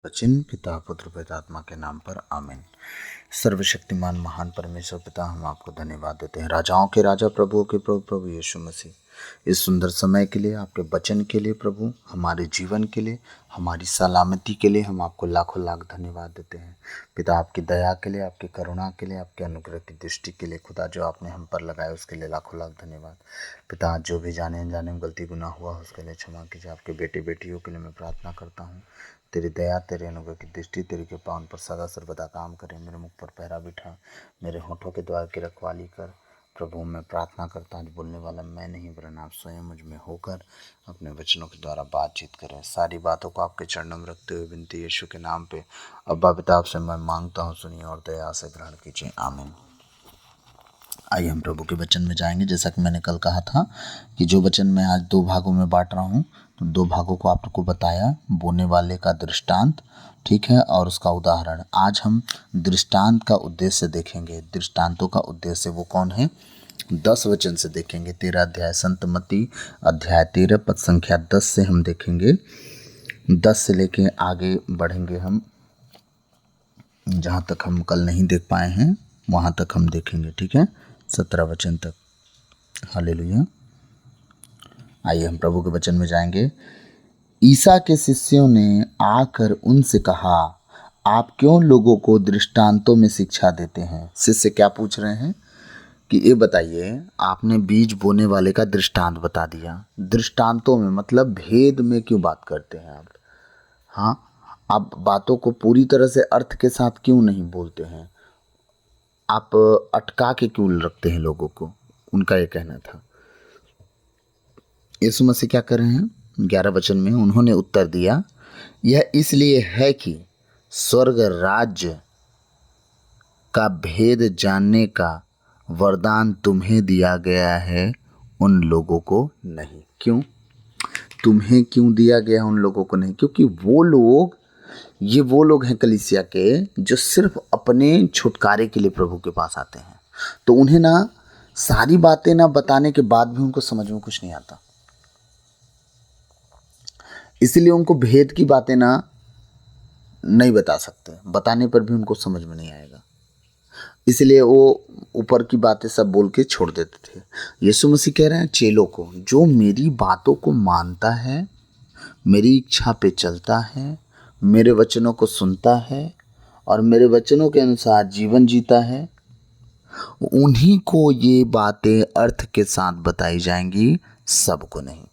वचन पिता पुत्र पवित्रात्मा के नाम पर आमीन। सर्वशक्तिमान महान परमेश्वर पिता, हम आपको धन्यवाद देते हैं। राजाओं के राजा, प्रभुओं के प्रभु, प्रभु यीशु मसीह, इस सुंदर समय के लिए, आपके वचन के लिए, प्रभु हमारे जीवन के लिए, हमारी सलामती के लिए हम आपको लाखों लाख धन्यवाद देते हैं। पिता, आपकी दया के लिए, आपकी करुणा के लिए, आपके अनुग्रह की दृष्टि के लिए, खुदा जो आपने हम पर लगाया उसके लिए लाखों लाख धन्यवाद। पिता, जो भी जाने अनजाने में गलती गुनाह हुआ उसके लिए क्षमा कीजिए। आपके बेटे बेटियों के लिए मैं प्रार्थना करता हूँ, तेरी दया, तेरे अनुग्रह की दृष्टि, तेरी कृपा उन पर सदा सर्वदा काम करे। मेरे मुख पर पहरा बिठा, मेरे होठों के द्वार की रखवाली कर। प्रभु, मैं प्रार्थना करता हूँ, बोलने वाला मैं नहीं वरन आप स्वयं मुझ में होकर अपने वचनों के द्वारा बातचीत करें। सारी बातों को आपके चरणों में रखते हुए विनती यीशु के नाम पे अब्बा पिता आपसे मैं मांगता हूँ, सुनिए और दया से ग्रहण कीजिए, आमीन। आइए हम प्रभु के वचन में जाएंगे। जैसा कि मैंने कल कहा था कि जो वचन मैं आज दो भागों में बांट रहा हूँ, तो दो भागों को आपको बताया, बोने वाले का दृष्टांत, ठीक है, और उसका उदाहरण। आज हम दृष्टांत का उद्देश्य देखेंगे। दृष्टांतों का उद्देश्य वो कौन है, 10 वचन से देखेंगे। 13 अध्याय संत मत्ती अध्याय 13 पद संख्या 10 से हम देखेंगे। 10 से लेके आगे बढ़ेंगे हम, जहाँ तक हम कल नहीं देख पाए हैं वहाँ तक हम देखेंगे, ठीक है, 17 वचन तक। हालेलुया। आइए हम प्रभु के वचन में जाएंगे। ईसा के शिष्यों ने आकर उनसे कहा, आप क्यों लोगों को दृष्टांतों में शिक्षा देते हैं। शिष्य क्या पूछ रहे हैं कि ये बताइए, आपने बीज बोने वाले का दृष्टांत बता दिया, दृष्टांतों में मतलब भेद में क्यों बात करते हैं आप। हाँ, आप बातों को पूरी तरह से अर्थ के साथ क्यों नहीं बोलते हैं, आप अटका के क्यों रखते हैं लोगों को, उनका ये कहना था। यीशु मसीह क्या कर रहे हैं, 11 वचन में उन्होंने उत्तर दिया, यह इसलिए है कि स्वर्ग राज्य का भेद जानने का वरदान तुम्हें दिया गया है, उन लोगों को नहीं। क्यों तुम्हें क्यों दिया गया उन लोगों को नहीं? क्योंकि वो लोग हैं कलीसिया के, जो सिर्फ अपने छुटकारे के लिए प्रभु के पास आते हैं। तो उन्हें ना सारी बातें ना बताने के बाद भी उनको समझ में कुछ नहीं आता, इसलिए उनको भेद की बातें ना नहीं बता सकते, बताने पर भी उनको समझ में नहीं आएगा, इसलिए वो ऊपर की बातें सब बोल के छोड़ देते थे। यीशु मसीह कह रहे हैं चेलों को, जो मेरी बातों को मानता है, मेरी इच्छा पे चलता है, मेरे वचनों को सुनता है और मेरे वचनों के अनुसार जीवन जीता है, उन्हीं को ये बातें अर्थ के साथ बताई जाएंगी, सबको नहीं।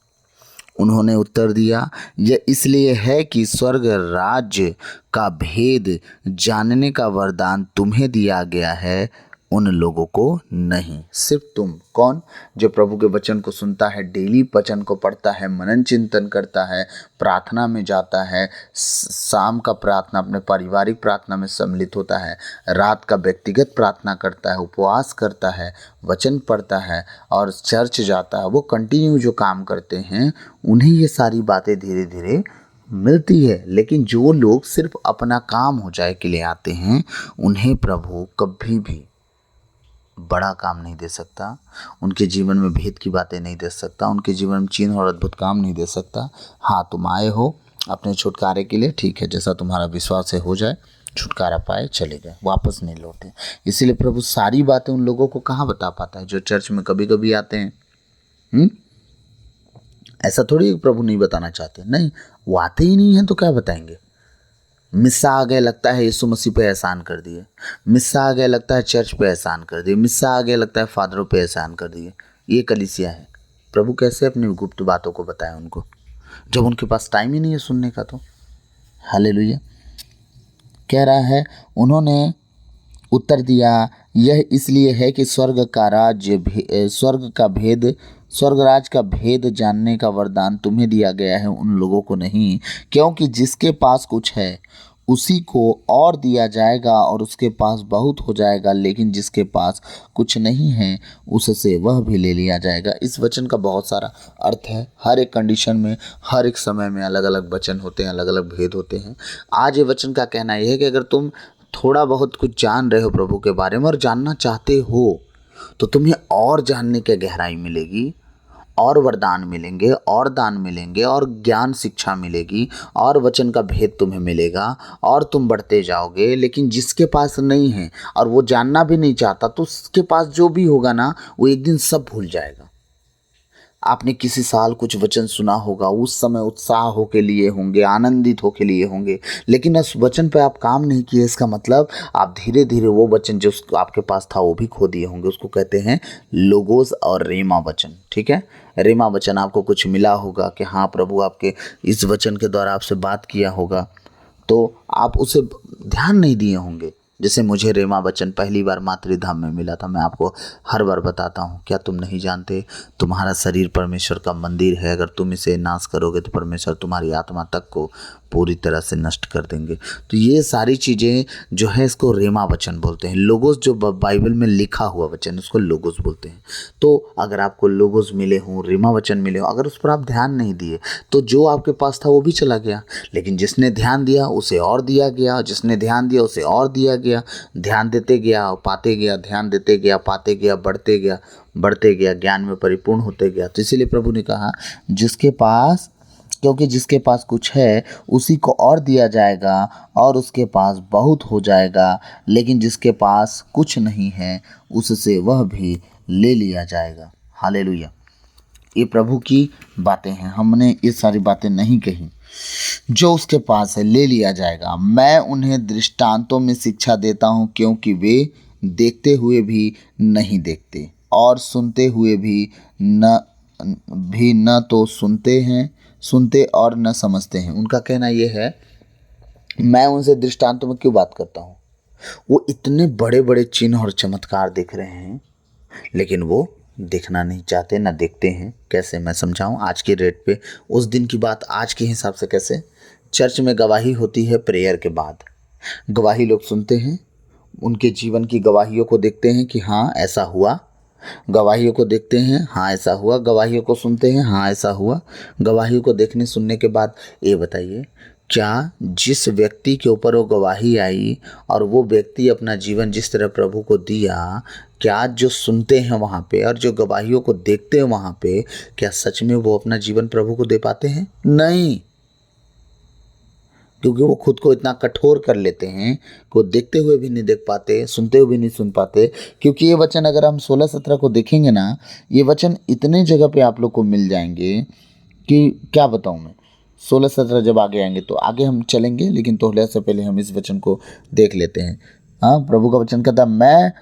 उन्होंने उत्तर दिया, यह इसलिए है कि स्वर्ग राज्य का भेद जानने का वरदान तुम्हें दिया गया है, उन लोगों को नहीं। सिर्फ तुम, कौन? जो प्रभु के वचन को सुनता है, डेली वचन को पढ़ता है, मनन चिंतन करता है, प्रार्थना में जाता है, शाम का प्रार्थना अपने पारिवारिक प्रार्थना में सम्मिलित होता है, रात का व्यक्तिगत प्रार्थना करता है, उपवास करता है, वचन पढ़ता है और चर्च जाता है, वो कंटिन्यू जो काम करते हैं, उन्हें ये सारी बातें धीरे धीरे मिलती है। लेकिन जो लोग सिर्फ अपना काम हो जाए के लिए आते हैं, उन्हें प्रभु कभी भी बड़ा काम नहीं दे सकता, उनके जीवन में भेद की बातें नहीं दे सकता, उनके जीवन में चिन्ह और अद्भुत काम नहीं दे सकता। हाँ, तुम आए हो अपने छुटकारे के लिए, ठीक है, जैसा तुम्हारा विश्वास है हो जाए, छुटकारा पाए, चले गए, वापस नहीं लौटे। इसीलिए प्रभु सारी बातें उन लोगों को कहाँ बता पाता है जो चर्च में कभी कभी आते हैं। ऐसा थोड़ी प्रभु नहीं बताना चाहते, नहीं, वो आते ही नहीं हैं तो क्या बताएंगे। मिस्सा आ गए, लगता है यीशु मसीह पे एहसान कर दिए, मिस्सा आ गए, लगता है चर्च पे एहसान कर दिए, मिस्सा आ गए, लगता है फादरों पे एहसान कर दिए। ये कलीसिया है। प्रभु कैसे अपनी गुप्त बातों को बताए उनको, जब उनके पास टाइम ही नहीं है सुनने का। तो हालेलुया। कह रहा है, उन्होंने उत्तर दिया, यह इसलिए है कि स्वर्ग राज का भेद जानने का वरदान तुम्हें दिया गया है, उन लोगों को नहीं। क्योंकि जिसके पास कुछ है उसी को और दिया जाएगा और उसके पास बहुत हो जाएगा, लेकिन जिसके पास कुछ नहीं है उससे वह भी ले लिया जाएगा। इस वचन का बहुत सारा अर्थ है। हर एक कंडीशन में, हर एक समय में अलग अलग वचन होते हैं, अलग अलग भेद होते हैं। आज ये वचन का कहना यह है कि अगर तुम थोड़ा बहुत कुछ जान रहे हो प्रभु के बारे में और जानना चाहते हो, तो तुम्हें और जानने की गहराई मिलेगी, और वरदान मिलेंगे और दान मिलेंगे और ज्ञान शिक्षा मिलेगी और वचन का भेद तुम्हें मिलेगा और तुम बढ़ते जाओगे। लेकिन जिसके पास नहीं है और वो जानना भी नहीं चाहता, तो उसके पास जो भी होगा ना, वो एक दिन सब भूल जाएगा। आपने किसी साल कुछ वचन सुना होगा, उस समय उत्साह होके लिए होंगे, आनंदित होके लिए होंगे, लेकिन उस वचन पे आप काम नहीं किए। इसका मतलब आप धीरे धीरे वो वचन जो आपके पास था वो भी खो दिए होंगे। उसको कहते हैं लोगोस और रेमा वचन। ठीक है, रेमा वचन आपको कुछ मिला होगा कि हाँ प्रभु आपके इस वचन के द्वारा आपसे बात किया होगा, तो आप उसे ध्यान नहीं दिए होंगे। जैसे मुझे रेमा वचन पहली बार मातृधाम में मिला था। मैं आपको हर बार बताता हूँ, क्या तुम नहीं जानते तुम्हारा शरीर परमेश्वर का मंदिर है, अगर तुम इसे नाश करोगे तो परमेश्वर तुम्हारी आत्मा तक को पूरी तरह से नष्ट कर देंगे। तो ये सारी चीज़ें जो है इसको रेमा वचन बोलते हैं। लोगोस जो बाइबल में लिखा हुआ वचन उसको लोगोस बोलते हैं। तो अगर आपको लोगोस मिले हों, रेमा वचन मिले हों, अगर उस पर आप ध्यान नहीं दिए तो जो आपके पास था वो भी चला गया। लेकिन जिसने ध्यान दिया उसे और दिया गया, जिसने ध्यान दिया उसे और दिया गया। ध्यान देते गया और पाते गया, ध्यान देते गया पाते गया, बढ़ते गया, ज्ञान में परिपूर्ण होते गया। तो इसीलिए प्रभु ने कहा क्योंकि जिसके पास कुछ है उसी को और दिया जाएगा और उसके पास बहुत हो जाएगा, लेकिन जिसके पास कुछ नहीं है उससे वह भी ले लिया जाएगा। हालेलुया। ये प्रभु की बातें हैं, हमने ये सारी बातें नहीं कही। जो उसके पास है ले लिया जाएगा। मैं उन्हें दृष्टांतों में शिक्षा देता हूँ, क्योंकि वे देखते हुए भी नहीं देखते और सुनते हुए भी न तो सुनते और न समझते हैं। उनका कहना यह है, मैं उनसे दृष्टांतों में क्यों बात करता हूँ? वो इतने बड़े बड़े चिन्ह और चमत्कार देख रहे हैं, लेकिन वो देखना नहीं चाहते, ना देखते हैं। कैसे मैं समझाऊं आज के रेट पे? उस दिन की बात आज के हिसाब से कैसे? चर्च में गवाही होती है प्रेयर के बाद। गवाही लोग सुनते हैं, उनके जीवन की गवाहियों को देखते हैं कि हाँ ऐसा हुआ। गवाहियों को देखते हैं, हाँ ऐसा हुआ। गवाहियों को सुनते हैं, हाँ ऐसा हुआ। गवाहियों को देखने सुनने के बाद ये बताइए, क्या जिस व्यक्ति के ऊपर वो गवाही आई और वो व्यक्ति अपना जीवन जिस तरह प्रभु को दिया, क्या जो सुनते हैं वहाँ पे और जो गवाहियों को देखते हैं वहाँ पे, क्या सच में वो अपना जीवन प्रभु को दे पाते हैं? नहीं, क्योंकि वो खुद को इतना कठोर कर लेते हैं कि वो देखते हुए भी नहीं देख पाते, सुनते हुए भी नहीं सुन पाते। क्योंकि ये वचन अगर हम 16-17 को देखेंगे ना, ये वचन इतने जगह पे आप लोग को मिल जाएंगे कि क्या बताऊँ मैं। 16-17 जब आगे आएंगे तो आगे हम चलेंगे, लेकिन थोड़ा से पहले हम इस वचन को देख लेते हैं। हाँ, प्रभु का वचन कहता है, मैं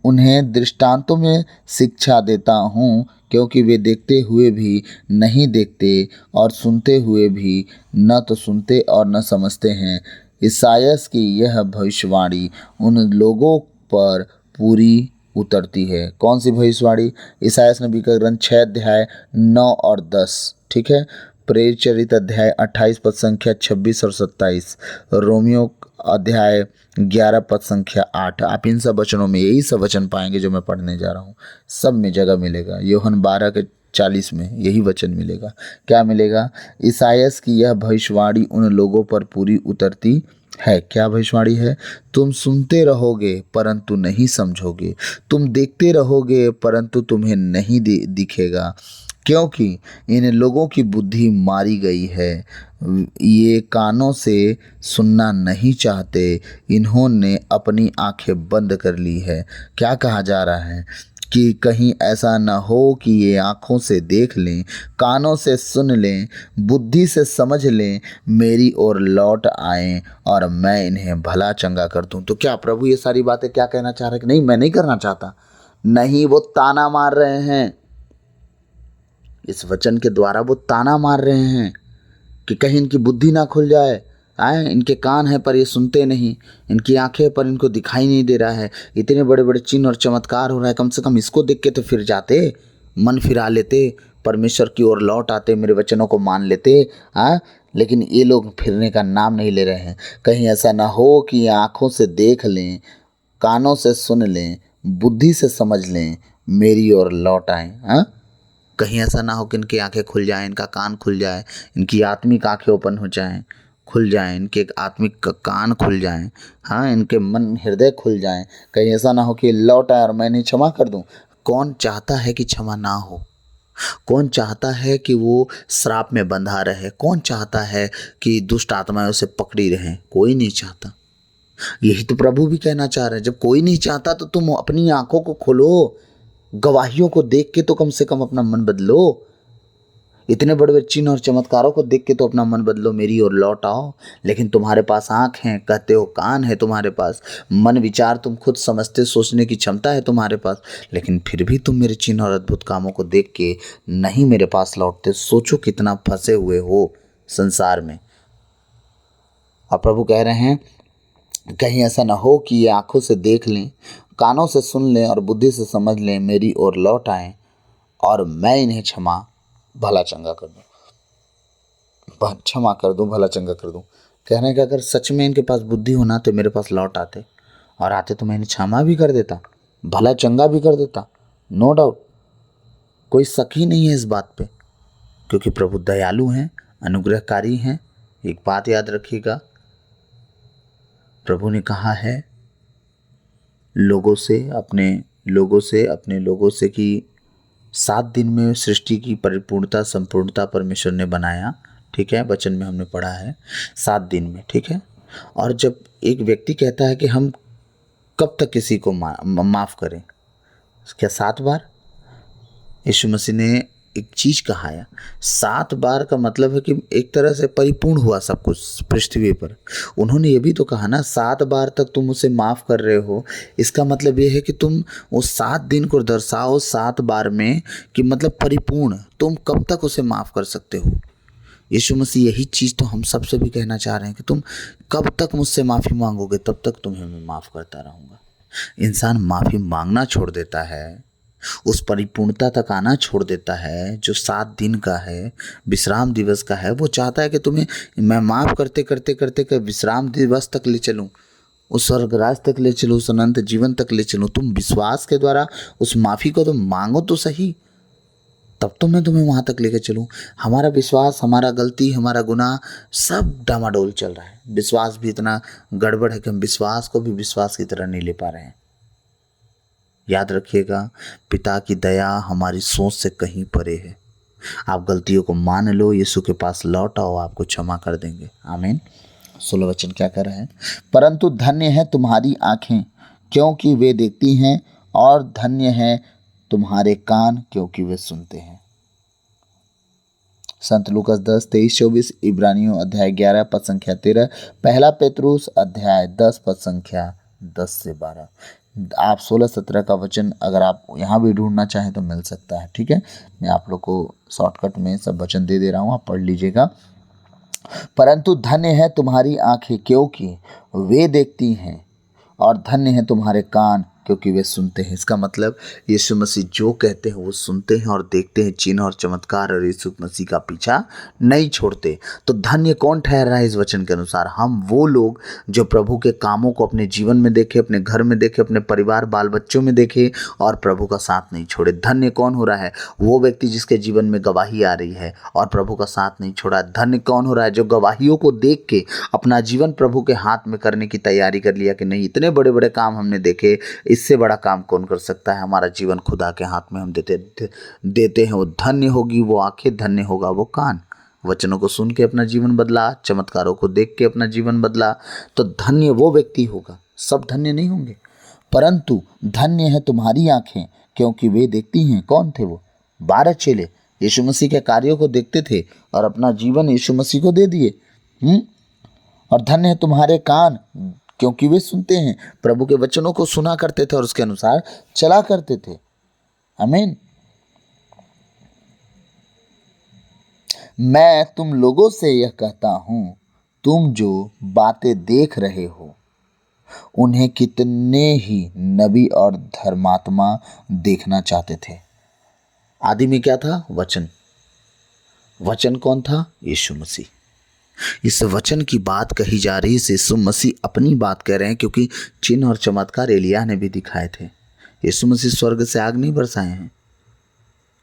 उन्हें दृष्टांतों में शिक्षा देता हूँ, क्योंकि वे देखते हुए भी नहीं देखते और सुनते हुए भी न तो सुनते और न समझते हैं। ईसायास की यह भविष्यवाणी उन लोगों पर पूरी उतरती है। कौन सी भविष्यवाणी? ईसायास नबी का ग्रंथ 6 अध्याय 9 और 10। ठीक है, प्रेरित चरित्र अध्याय 28 पद संख्या 26 और 27, रोमियो अध्याय 11 पद संख्या 8। आप इन सब वचनों में यही सब वचन पाएंगे जो मैं पढ़ने जा रहा हूँ। सब में जगह मिलेगा। यूहन्ना 12 के 40 में यही वचन मिलेगा। क्या मिलेगा? ईसायास की यह भविष्यवाणी उन लोगों पर पूरी उतरती है। क्या भविष्यवाणी है? तुम सुनते रहोगे परंतु नहीं समझोगे, तुम देखते रहोगे परंतु तुम्हें नहीं दिखेगा, क्योंकि इन लोगों की बुद्धि मारी गई है। ये कानों से सुनना नहीं चाहते, इन्होंने अपनी आंखें बंद कर ली है। क्या कहा जा रहा है? कि कहीं ऐसा न हो कि ये आँखों से देख लें, कानों से सुन लें, बुद्धि से समझ लें, मेरी ओर लौट आएं और मैं इन्हें भला चंगा कर दूं। तो क्या प्रभु ये सारी बातें क्या कहना चाह रहे हैं कि नहीं मैं नहीं करना चाहता? नहीं, वो ताना मार रहे हैं। इस वचन के द्वारा वो ताना मार रहे हैं कि कहीं इनकी बुद्धि ना खुल जाए। इनके कान हैं पर ये सुनते नहीं, इनकी आंखें पर इनको दिखाई नहीं दे रहा है। इतने बड़े बड़े चिन्ह और चमत्कार हो रहा है, कम से कम इसको देख के तो फिर जाते, मन फिरा लेते, परमेश्वर की ओर लौट आते, मेरे वचनों को मान लेते। लेकिन ये लोग फिरने का नाम नहीं ले रहे हैं। कहीं ऐसा ना हो कि ये आँखों से देख लें, कानों से सुन लें, बुद्धि से समझ लें, मेरी ओर लौट आएँ। कहीं ऐसा ना हो कि इनकी आंखें खुल जाएं, इनका कान खुल जाए, इनकी आत्मिक आंखें ओपन हो जाएं, खुल जाएं, इनके आत्मिक कान खुल जाएं, हाँ इनके मन हृदय खुल जाएं। कहीं ऐसा ना हो कि लौट आए और मैं नहीं क्षमा कर दूं। कौन चाहता है कि क्षमा ना हो? कौन चाहता है कि वो श्राप में बंधा रहे? कौन चाहता है कि दुष्ट आत्माएं उसे पकड़ी रहें? कोई नहीं चाहता। यही तो प्रभु भी कहना चाह रहे हैं। जब कोई नहीं चाहता तो तुम अपनी आंखों को खोलो, गवाहियों को देख के तो कम से कम अपना मन बदलो। इतने बड़े बड़े चिन्ह और चमत्कारों को देख के तो अपना मन बदलो, मेरी ओर लौट आओ। लेकिन तुम्हारे पास आँख हैं, कहते हो कान है तुम्हारे पास, मन विचार तुम खुद समझते, सोचने की क्षमता है तुम्हारे पास, लेकिन फिर भी तुम मेरे चिन्ह और अद्भुत कामों को देख के नहीं मेरे पास लौटते। सोचो कितना फंसे हुए हो संसार में। और प्रभु कह रहे हैं कहीं ऐसा ना हो कि ये आंखों से देख लें, कानों से सुन लें और बुद्धि से समझ लें, मेरी ओर लौट आएं और मैं इन्हें भला चंगा कर दूं, क्षमा कर दूं, भला चंगा कर दूं। कह रहे हैं कि अगर सच में इनके पास बुद्धि होना तो मेरे पास लौट आते, और आते तो मैं इन्हें क्षमा भी कर देता, भला चंगा भी कर देता। नो डाउट, कोई शक ही नहीं है इस बात पे, क्योंकि प्रभु दयालु हैं, अनुग्रहकारी हैं। एक बात याद रखिएगा, प्रभु ने कहा है अपने लोगों से कि 7 दिन में सृष्टि की परिपूर्णता संपूर्णता परमेश्वर ने बनाया। ठीक है, वचन में हमने पढ़ा है 7 दिन में। ठीक है, और जब एक व्यक्ति कहता है कि हम कब तक किसी को माफ़ करें, क्या 7 बार? यीशु मसीह ने एक चीज कहा है, 7 बार का मतलब है कि एक तरह से परिपूर्ण हुआ सब कुछ पृथ्वी पर। उन्होंने ये भी तो कहा ना, 7 बार तक तुम उसे माफ़ कर रहे हो, इसका मतलब ये है कि तुम उस 7 दिन को दर्शाओ 7 बार में, कि मतलब परिपूर्ण, तुम कब तक उसे माफ़ कर सकते हो। यीशु मसीह यही चीज़ तो हम सबसे भी कहना चाह रहे हैं कि तुम कब तक मुझसे माफ़ी मांगोगे, तब तक तुम्हें मैं माफ़ करता रहूँगा। इंसान माफ़ी मांगना छोड़ देता है, उस परिपूर्णता तक आना छोड़ देता है जो 7 दिन का है, विश्राम दिवस का है। वो चाहता है कि तुम्हें मैं माफ़ करते करते करते कर विश्राम दिवस तक ले चलूँ, उस स्वर्गराज तक ले चलूँ, उस अनंत जीवन तक ले चलूँ। तुम विश्वास के द्वारा उस माफ़ी को तुम मांगो तो सही, तब तो मैं तुम्हें वहाँ तक लेकर चलूँ। हमारा विश्वास, हमारा गलती, हमारा गुनाह सब डामाडोल चल रहा है। विश्वास भी इतना गड़बड़ है कि हम विश्वास को भी विश्वास की तरह नहीं ले पा रहे हैं। याद रखिएगा, पिता की दया हमारी सोच से कहीं परे है। आप गलतियों को मान लो, यीशु के पास लौट आओ, आपको क्षमा कर देंगे। आमीन। 16 वचन क्या कर रहे हैं? परंतु धन्य है तुम्हारी आंखें क्योंकि वे देखती हैं, और धन्य है तुम्हारे कान क्योंकि वे सुनते हैं। संत लूकास 10:23-24, इब्रानियों अध्याय 11 पद संख्या 13, पहला पेतरुस अध्याय 10 पद संख्या 10 से 12। आप 16-17 का वचन अगर आप यहाँ भी ढूंढना चाहें तो मिल सकता है। ठीक है, मैं आप लोग को शॉर्टकट में सब वचन दे रहा हूँ, आप पढ़ लीजिएगा। परंतु धन्य है तुम्हारी आंखें क्योंकि वे देखती हैं, और धन्य है तुम्हारे कान क्योंकि वे सुनते हैं। इसका मतलब यीशु मसीह जो कहते हैं वो सुनते हैं और देखते हैं, चिन्ह और चमत्कार, और यीशु मसीह का पीछा नहीं छोड़ते। तो धन्य कौन ठहर रहा है इस वचन के अनुसार? हम वो लोग जो प्रभु के कामों को अपने जीवन में देखे, अपने घर में देखे, अपने परिवार बाल बच्चों में देखे और प्रभु का साथ नहीं छोड़े। धन्य कौन हो रहा है? वो व्यक्ति जिसके जीवन में गवाही आ रही है और प्रभु का साथ नहीं छोड़ा। धन्य कौन हो रहा है? जो गवाहियों को देख के अपना जीवन प्रभु के हाथ में करने की तैयारी कर लिया कि नहीं, इतने बड़े बड़े काम हमने देखे, इससे बड़ा काम कौन कर सकता है। हमारा जीवन खुदा के हाथ में हम देते हैं। वो धन्य होगी वो आंखें, धन्य होगा वो कान। वचनों को सुन के अपना जीवन बदला, चमत्कारों को देख के अपना जीवन बदला, तो धन्य वो व्यक्ति होगा। सब धन्य नहीं होंगे, परंतु धन्य है तुम्हारी आंखें क्योंकि वे देखती हैं। कौन थे वो? 12 चेले यीशु मसीह के कार्यों को देखते थे और अपना जीवन यीशु मसीह को दे दिए। और धन्य है तुम्हारे कान क्योंकि वे सुनते हैं। प्रभु के वचनों को सुना करते थे और उसके अनुसार चला करते थे। आमीन। मैं तुम लोगों से यह कहता हूं, तुम जो बातें देख रहे हो उन्हें कितने ही नबी और धर्मात्मा देखना चाहते थे। आदि में क्या था? वचन। वचन कौन था? यीशु मसीह। इस वचन की बात कही जा रही है, यीशु मसीह अपनी बात कह रहे हैं, क्योंकि चिन्ह और चमत्कार एलिय्याह ने भी दिखाए थे। यीशु मसीह स्वर्ग से आग नहीं बरसाए हैं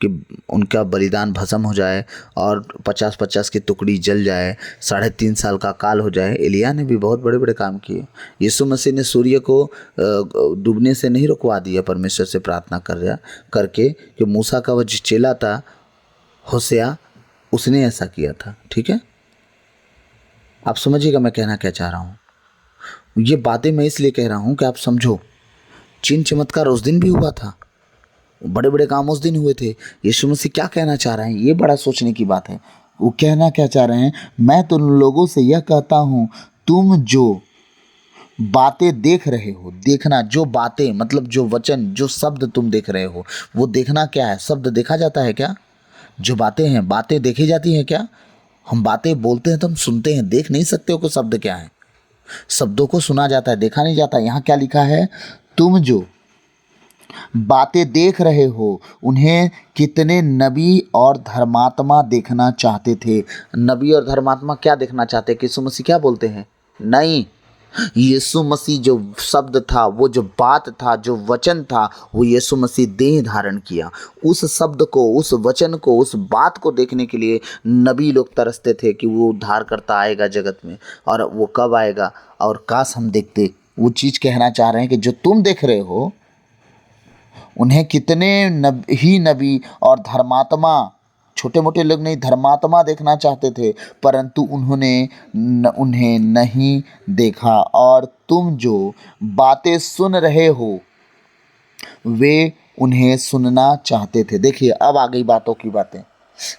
कि उनका बलिदान भस्म हो जाए और 50-50 की टुकड़ी जल जाए, 3.5 साल का काल हो जाए। एलिय्याह ने भी बहुत बड़े बड़े काम किए। यीशु मसीह ने सूर्य को डूबने से नहीं रुकवा दिया परमेश्वर से प्रार्थना करके कि मूसा का वह चेला था होशिया उसने ऐसा किया था। ठीक है, आप समझिएगा मैं कहना क्या चाह रहा हूँ। ये बातें मैं इसलिए कह रहा हूँ कि आप समझो। चिन्ह चमत्कार उस दिन भी हुआ था, बड़े बड़े काम उस दिन हुए थे। यीशु मसीह क्या कहना चाह रहे हैं, ये बड़ा सोचने की बात है। वो कहना क्या चाह रहे हैं, मैं तो लोगों से यह कहता हूँ, तुम जो बातें देख रहे हो, देखना, जो बातें मतलब जो वचन, जो शब्द तुम देख रहे हो, वो देखना क्या है? शब्द देखा जाता है क्या? जो बातें हैं, बातें देखी जाती हैं क्या? हम बातें बोलते हैं तो हम सुनते हैं, देख नहीं सकते हो कि शब्द क्या है। शब्दों को सुना जाता है, देखा नहीं जाता। यहाँ क्या लिखा है, तुम जो बातें देख रहे हो उन्हें कितने नबी और धर्मात्मा देखना चाहते थे। नबी और धर्मात्मा क्या देखना चाहते? कि यीशु मसीह क्या बोलते हैं? नहीं, यीशु मसीह जो शब्द था, वो जो बात था, जो वचन था, वो यीशु मसीह देह धारण किया। उस शब्द को, उस वचन को, उस बात को देखने के लिए नबी लोग तरसते थे कि वो उद्धार करता आएगा जगत में, और वो कब आएगा। और काश हम देखते। वो चीज़ कहना चाह रहे हैं कि जो तुम देख रहे हो उन्हें कितने ही नबी और धर्मात्मा, छोटे मोटे लोग नहीं, धर्मात्मा देखना चाहते थे, परंतु उन्हें नहीं देखा। और तुम जो बातें सुन रहे हो वे उन्हें सुनना चाहते थे। देखिए अब आ गई बातों की बातें,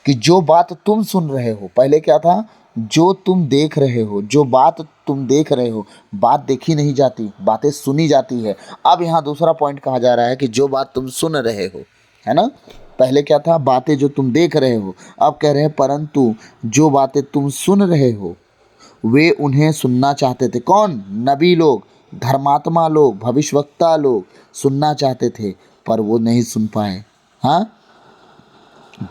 कि जो बात तुम सुन रहे हो, पहले क्या था, जो तुम देख रहे हो, जो बात तुम देख रहे हो, बात देखी नहीं जाती, बातें सुनी जाती है। अब यहाँ दूसरा पॉइंट कहा जा रहा है कि जो बात तुम सुन रहे हो, है ना। पहले क्या था, बातें जो तुम देख रहे हो। अब कह रहे हैं परंतु जो बातें तुम सुन रहे हो वे उन्हें सुनना चाहते थे। कौन? नबी लोग, धर्मात्मा लोग, भविष्यवक्ता लोग सुनना चाहते थे, पर वो नहीं सुन पाए। हाँ,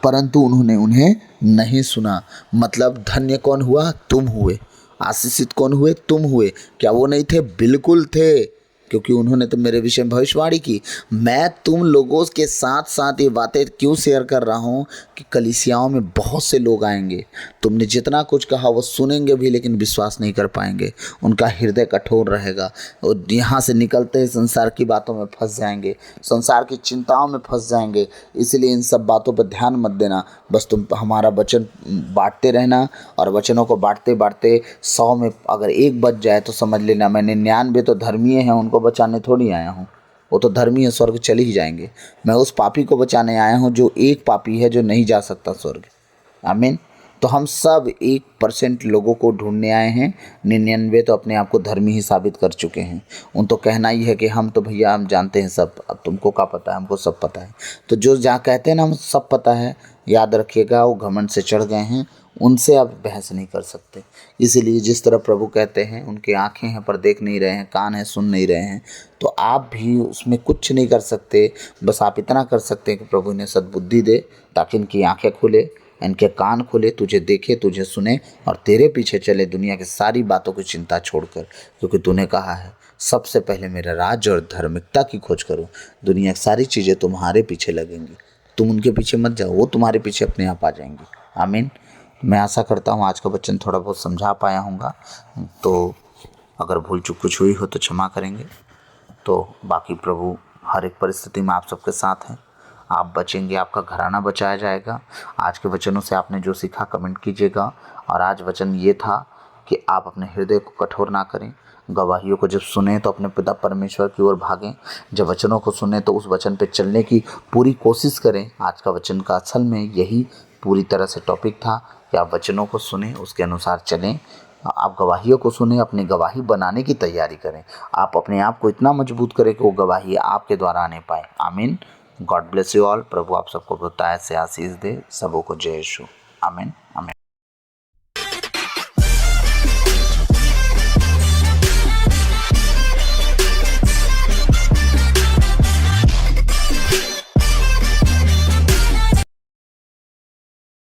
परंतु उन्होंने उन्हें नहीं सुना। मतलब धन्य कौन हुआ? तुम हुए। आशीषित कौन हुए? तुम हुए। क्या वो नहीं थे? बिल्कुल थे, क्योंकि उन्होंने तो मेरे विषय में भविष्यवाणी की। मैं तुम लोगों के साथ साथ ये बातें क्यों शेयर कर रहा हूँ कि कलीसियाओं में बहुत से लोग आएंगे, तुमने जितना कुछ कहा वो सुनेंगे भी लेकिन विश्वास नहीं कर पाएंगे, उनका हृदय कठोर रहेगा, और यहाँ से निकलते ही संसार की बातों में फंस जाएंगे, संसार की चिंताओं में फंस जाएंगे। इसलिए इन सब बातों पर ध्यान मत देना, बस तुम हमारा वचन बांटते रहना, और वचनों को बांटते बांटते 100 में अगर एक बच जाए तो समझ लेना मैं 99 तो धर्मीय हैं, उनको बचाने थोड़ी आया हूँ। वो तो धर्मी है, स्वर्ग चले ही जाएंगे। मैं उस पापी को बचाने आया हूँ जो एक पापी है, जो नहीं जा सकता स्वर्ग। आमीन। तो हम सब 1% लोगों को ढूंढने आए हैं, 99 तो अपने आप को धर्मी ही साबित कर चुके हैं। उन तो कहना ही है कि हम तो भैया हम जानते हैं सब, अब तुमको क्या पता है, हमको सब पता है। तो जो जहाँ कहते हैं ना हम सब पता है, याद रखिएगा वो घमंड से चढ़ गए हैं, उनसे आप बहस नहीं कर सकते। इसीलिए जिस तरह प्रभु कहते हैं उनकी आंखें हैं पर देख नहीं रहे हैं, कान हैं सुन नहीं रहे हैं, तो आप भी उसमें कुछ नहीं कर सकते। बस आप इतना कर सकते हैं कि प्रभु इन्हें सद्बुद्धि दे, ताकि इनकी आंखें खुले, इनके कान खुले, तुझे देखे, तुझे सुने और तेरे पीछे चले, दुनिया की सारी बातों की चिंता छोड़कर। क्योंकि तूने कहा है सबसे पहले मेरा राज्य और धार्मिकता की खोज करो, दुनिया की सारी चीज़ें तुम्हारे पीछे लगेंगी। तुम उनके पीछे मत जाओ, वो तुम्हारे पीछे अपने आप आ जाएंगी। आमीन। मैं आशा करता हूँ आज का वचन थोड़ा बहुत समझा पाया हूँगा। तो अगर भूल चूक कुछ हुई हो तो क्षमा करेंगे। तो बाकी प्रभु हर एक परिस्थिति में आप सबके साथ हैं। आप बचेंगे, आपका घराना बचाया जाएगा। आज के वचनों से आपने जो सीखा कमेंट कीजिएगा। और आज वचन ये था कि आप अपने हृदय को कठोर ना करें। गवाहियों को जब सुने तो अपने पिता परमेश्वर की ओर भागें। जब वचनों को सुने तो उस वचन पे चलने की पूरी कोशिश करें। आज का वचन का असल में यही पूरी तरह से टॉपिक था कि आप वचनों को सुने, उसके अनुसार चलें। आप गवाहियों को सुने, अपनी गवाही बनाने की तैयारी करें। आप अपने आप को इतना मजबूत करें कि वो गवाही आपके द्वारा आने पाए। आमीन। God bless you all. प्रभु आप सबको बहुतायत से आशीष दे। सबों को जय यीशु। आमीन आमीन।